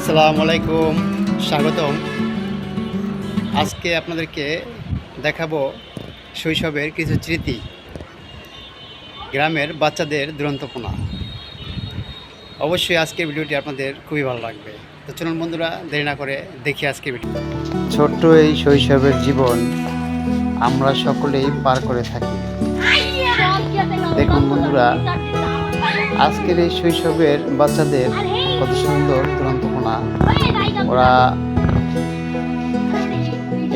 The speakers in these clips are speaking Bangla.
আসসালামু আলাইকুম, স্বাগতম। আজকে আপনাদেরকে দেখাবো শৈশবের কিছু স্মৃতি, গ্রামের বাচ্চাদের দুরন্তপনা। অবশ্যই আজকের ভিডিওটি আপনাদের খুবই ভালো লাগবে। তো চলুন বন্ধুরা, দেরি না করে দেখি আজকের ভিডিও। ছোট্ট এই শৈশবের জীবন আমরা সকলেই পার করে থাকি। দেখুন বন্ধুরা, আজকের এই শৈশবের বাচ্চাদের কত সুন্দর দুরন্তপনা। ওরা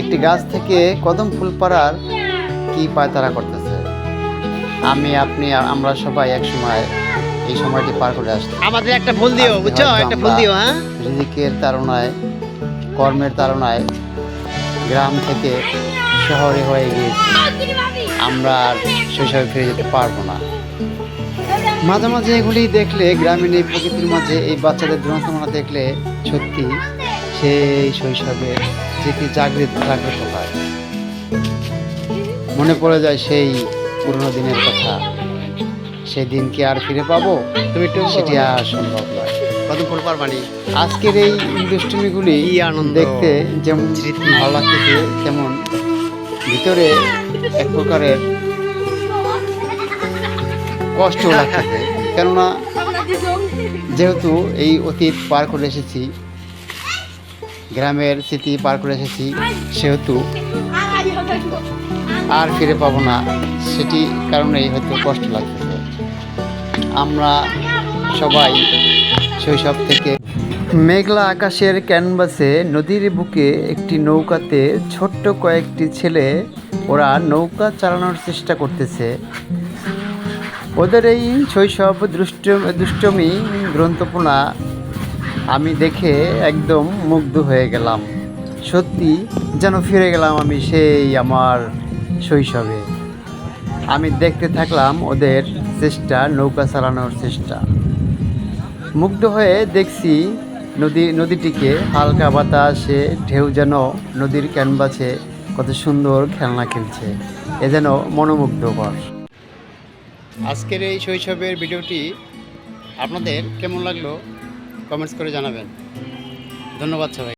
একটি গাছ থেকে কদম ফুল পাড়ার কি পায়তারা করতেছে। আমরা সবাই এক সময় এই সময়টি পার করে আসছি। আমাদের একটা ফুল দিও, বুঝছো? একটা ফুল দিও। হ্যাঁ, রিজিকের তাড়নায়, কর্মের তাড়নায় গ্রাম থেকে শহরে হয়ে গিয়েছি। আমরা আর শৈশবে ফিরে যেতে পারবো না। মাঝে মাঝে এগুলি দেখলে, গ্রামীণ এই প্রকৃতির মাঝে এই বাচ্চাদের দুরন্তপনা দেখলে সত্যি সেই শৈশবের স্মৃতি জাগ্রত হয়। মনে পড়ে যায় সেই পুরনো দিনের কথা। সেই দিন কি আর ফিরে পাবো? সেটি আর সম্ভব নয়। কদম ফুল পারবানি। আজকের এই দুষ্টুমিগুলি কি আনন্দ! দেখতে যেমন ভালো লাগতেছে, তেমন ভিতরে এক প্রকারের কষ্ট লাগতেছে। কেননা যেহেতু এই অতীত পার করে এসেছি, গ্রামের স্মৃতি পার করে এসেছি, সেহেতু আর ফিরে পাবো না। সেটি কারণেই হয়তো কষ্ট লাগতেছে। আমরা সবাই শৈশব থেকে মেঘলা আকাশের ক্যানভাসে নদীর বুকে একটি নৌকাতে ছোট্ট কয়েকটি ছেলে, ওরা নৌকা চালানোর চেষ্টা করতেছে। ওদের এই শৈশব দুষ্টমি দুরন্তপনা আমি দেখে একদম মুগ্ধ হয়ে গেলাম। সত্যি যেন ফিরে গেলাম আমি সেই আমার শৈশবে। আমি দেখতে থাকলাম ওদের চেষ্টা, নৌকা চালানোর চেষ্টা। মুগ্ধ হয়ে দেখছি নদীটিকে হালকা বাতাসে ঢেউ যেন নদীর ক্যানভাসে কত সুন্দর খেলনা খেলছে। এ যেন মনোমুগ্ধকর। আজকের এই শৈশবের ভিডিওটি আপনাদের কেমন লাগলো কমেন্টস করে জানাবেন। ধন্যবাদ সবাই।